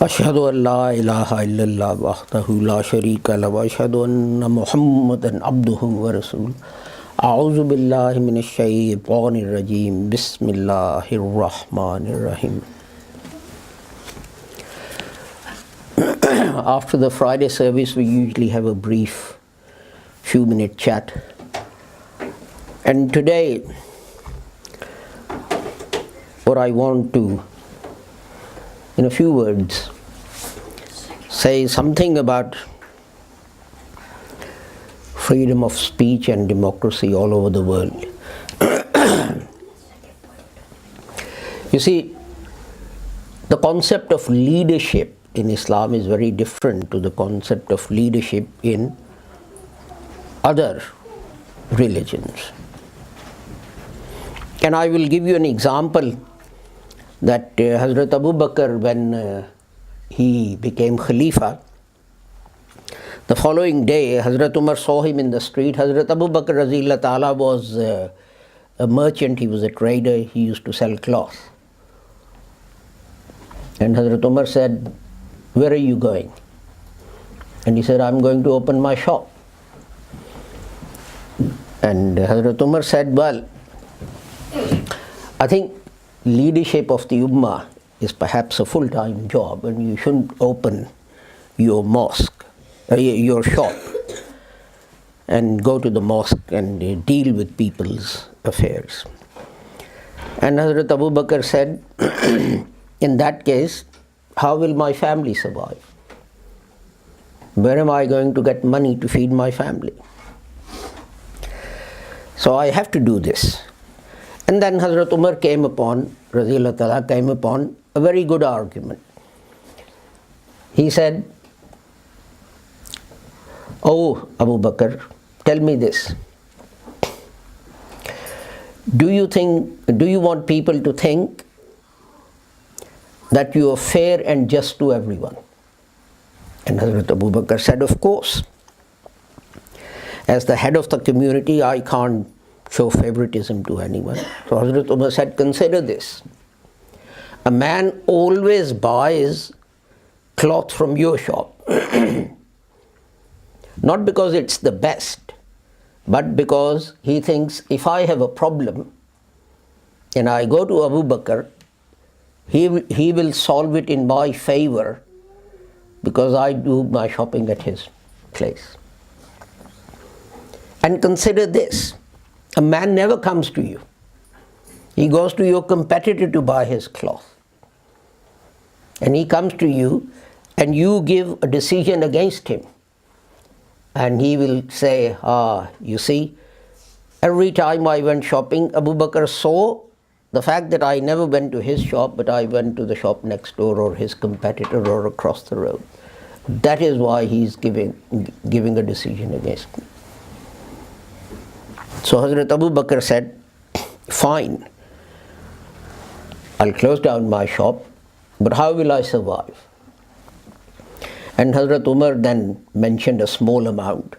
أشهد أن لا إله إلا الله وحده لا شريك له وأشهد أن محمدا عبده ورسوله أعوذ بالله من الشيطان الرجيم بسم الله الرحمن الرحيم. After the Friday service, we usually have a brief few-minute chat. And today, what I want to, in a few words, say something about freedom of speech and democracy all over the world. You see, the concept of leadership in Islam is very different to the concept of leadership in other religions. And I will give you an example that Hazrat Abu Bakr, when he became Khalifa, the following day Hazrat Umar saw him in the street. Hazrat Abu Bakr Razillah Ta'ala was a merchant, he was a trader, he used to sell cloth. And Hazrat Umar said, "Where are you going?" And he said, "I'm going to open my shop." And Hazrat Umar said, "Well, I think leadership of the Ummah is perhaps a full-time job, and you shouldn't open your mosque, your shop, and go to the mosque and deal with people's affairs." And Hazrat Abu Bakr said, "In that case, how will my family survive? Where am I going to get money to feed my family? So I have to do this." And then Hazrat Umar came upon a very good argument. He said, "Oh, Abu Bakr, tell me this. Do you want people to think that you are fair and just to everyone?" And Hazrat Abu Bakr said, "Of course. As the head of the community, I can't show favoritism to anyone." So Hazrat Umar said, "Consider this. A man always buys cloth from your shop, not because it's the best, but because he thinks, if I have a problem and I go to Abu Bakr, he will solve it in my favor because I do my shopping at his place. And consider this. A man never comes to you. He goes to your competitor to buy his cloth. And he comes to you and you give a decision against him. And he will say, you see, every time I went shopping, Abu Bakr saw the fact that I never went to his shop, but I went to the shop next door or his competitor or across the road. That is why he's giving a decision against me." So Hazrat Abu Bakr said, "Fine, I'll close down my shop, but how will I survive?" And Hazrat Umar then mentioned a small amount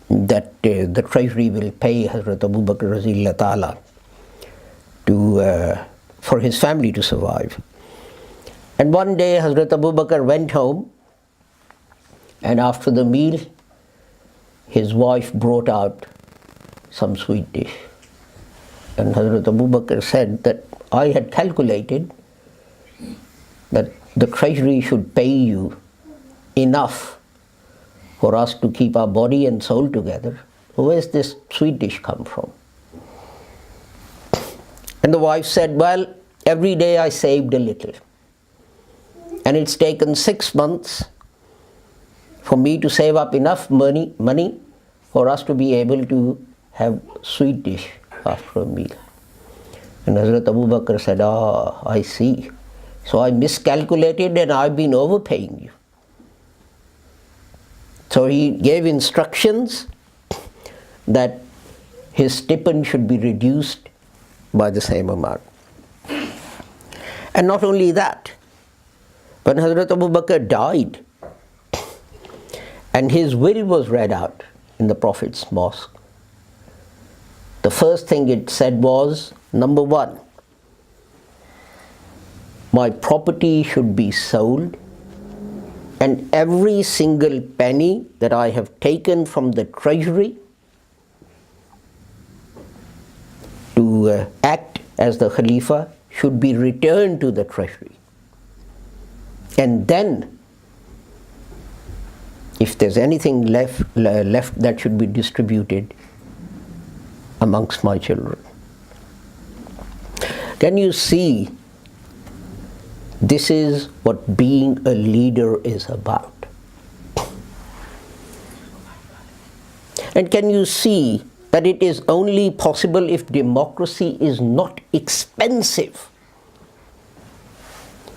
that the treasury will pay Hazrat Abu Bakr Razillah Ta'ala for his family to survive. And one day Hazrat Abu Bakr went home, and after the meal his wife brought out some sweet dish. And Hazrat Abu Bakr said that, "I had calculated that the treasury should pay you enough for us to keep our body and soul together. Where's this sweet dish come from?" And the wife said, "Well, every day I saved a little. And it's taken 6 months for me to save up enough money for us to be able to have sweet dish after a meal." And Hazrat Abu Bakr said, "I see. So I miscalculated and I've been overpaying you." So he gave instructions that his stipend should be reduced by the same amount. And not only that, when Hazrat Abu Bakr died and his will was read out in the Prophet's mosque, the first thing it said was, number one, my property should be sold, and every single penny that I have taken from the treasury to act as the Khalifa should be returned to the treasury. And then, if there's anything left that should be distributed amongst my children. Can you see? This is what being a leader is about. And can you see that it is only possible if democracy is not expensive?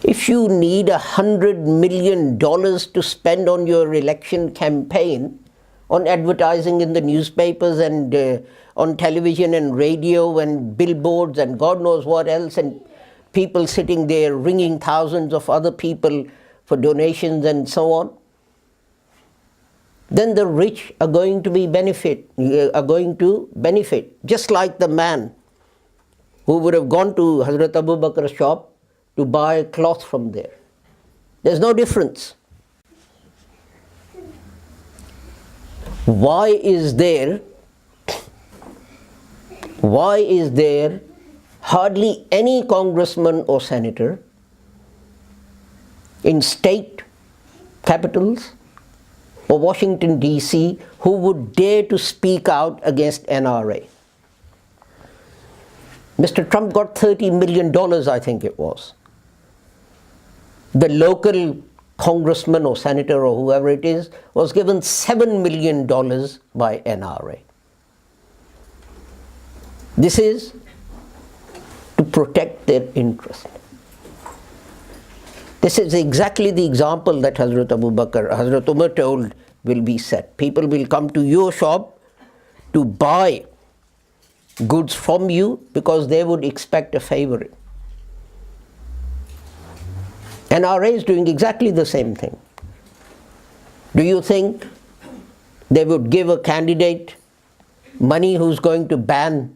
If you need $100 million to spend on your election campaign, on advertising in the newspapers and on television and radio and billboards and God knows what else, and people sitting there ringing thousands of other people for donations and so on, then the rich are going to benefit, just like the man who would have gone to Hazrat Abu Bakr's shop to buy a cloth from there. There's no difference. Why is there hardly any congressman or senator in state capitals or Washington DC who would dare to speak out against NRA? Mr. Trump got $30 million, I think it was. The local congressman or senator or whoever it is was given $7 million by NRA. This is to protect their interest. This is exactly the example that Hazrat Abu Bakr, Hazrat Umar told will be set. People will come to your shop to buy goods from you because they would expect a favor. NRA is doing exactly the same thing. Do you think they would give a candidate money who's going to ban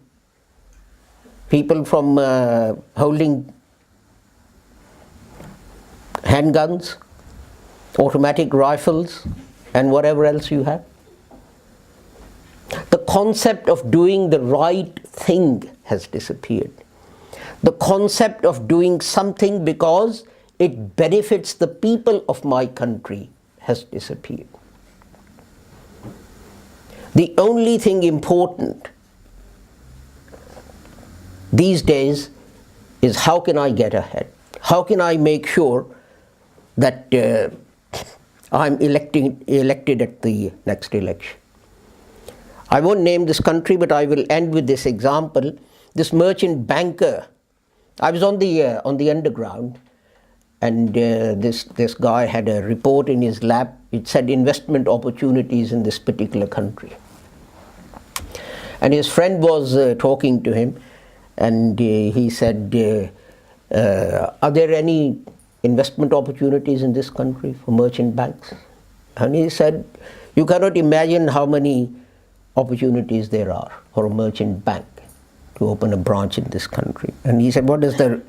people from holding handguns, automatic rifles, and whatever else you have? The concept of doing the right thing has disappeared. The concept of doing something because it benefits the people of my country has disappeared. The only thing important these days is how can I get ahead? How can I make sure that I'm elected at the next election? I won't name this country, but I will end with this example. This merchant banker, I was on the underground, and this guy had a report in his lap. It said investment opportunities in this particular country. And his friend was talking to him, and he said, are there any investment opportunities in this country for merchant banks? And he said, you cannot imagine how many opportunities there are for a merchant bank to open a branch in this country. And he said, what does the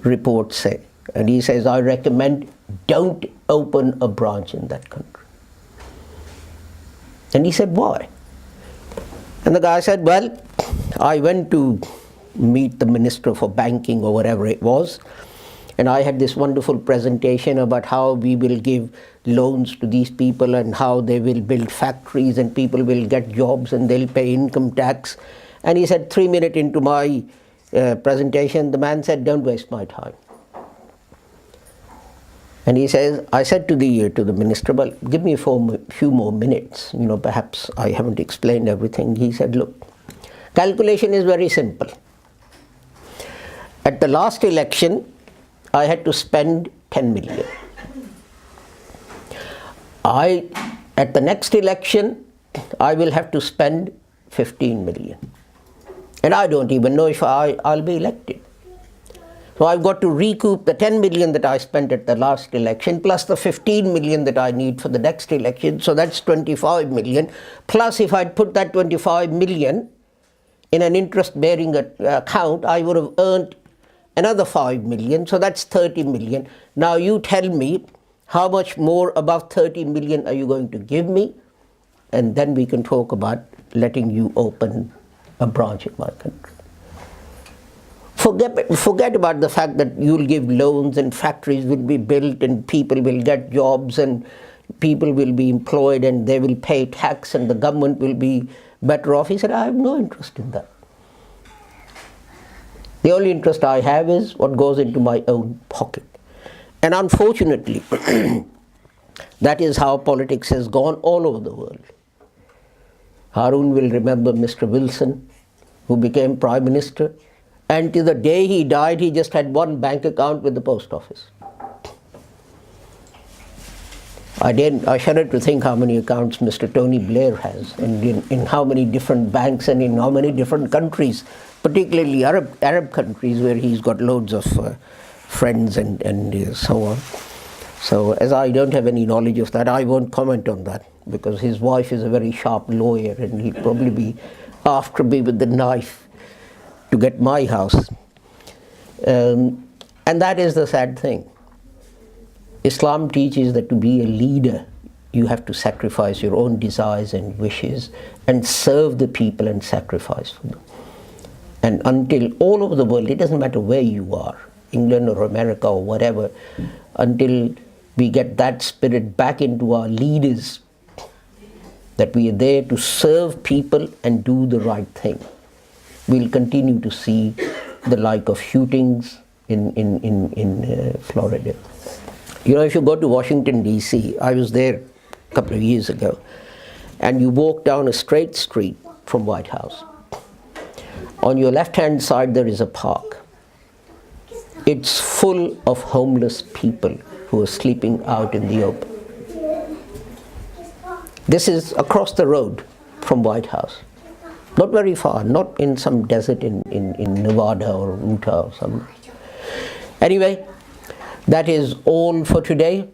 report say? And he says, I recommend don't open a branch in that country. And he said, why? And the guy said, well, I went to meet the Minister for Banking or whatever it was, and I had this wonderful presentation about how we will give loans to these people and how they will build factories and people will get jobs and they'll pay income tax. And he said, 3 minutes into my presentation, the man said, don't waste my time. And he says, I said to the minister, well, give me a few more minutes, perhaps I haven't explained everything. He said, look, calculation is very simple. At the last election, I had to spend 10 million. At the next election, I will have to spend 15 million. And I don't even know if I'll be elected. So I've got to recoup the 10 million that I spent at the last election, plus the 15 million that I need for the next election. So that's 25 million. Plus, if I'd put that 25 million in an interest-bearing account, I would have earned another 5 million, so that's 30 million. Now you tell me how much more above 30 million are you going to give me, and then we can talk about letting you open a branch in my country. Forget about the fact that you'll give loans and factories will be built and people will get jobs and people will be employed and they will pay tax and the government will be better off. He said, I have no interest in that. The only interest I have is what goes into my own pocket. And unfortunately, that is how politics has gone all over the world. Harun will remember Mr. Wilson, who became Prime Minister, and till the day he died, he just had one bank account with the post office. I shudder to think how many accounts Mr. Tony Blair has, and in how many different banks and in how many different countries, particularly Arab countries where he's got loads of friends and so on. So as I don't have any knowledge of that, I won't comment on that, because his wife is a very sharp lawyer and he'll probably be after me with the knife to get my house. And that is the sad thing. Islam teaches that to be a leader, you have to sacrifice your own desires and wishes and serve the people and sacrifice for them. And until all over the world, it doesn't matter where you are, England or America or whatever, until we get that spirit back into our leaders, that we are there to serve people and do the right thing, we'll continue to see the like of shootings in Florida. You know, if you go to Washington, D.C., I was there a couple of years ago, and you walk down a straight street from White House. On your left-hand side, there is a park. It's full of homeless people who are sleeping out in the open. This is across the road from White House. Not very far, not in some desert in Nevada or Utah or somewhere. Anyway, that is all for today.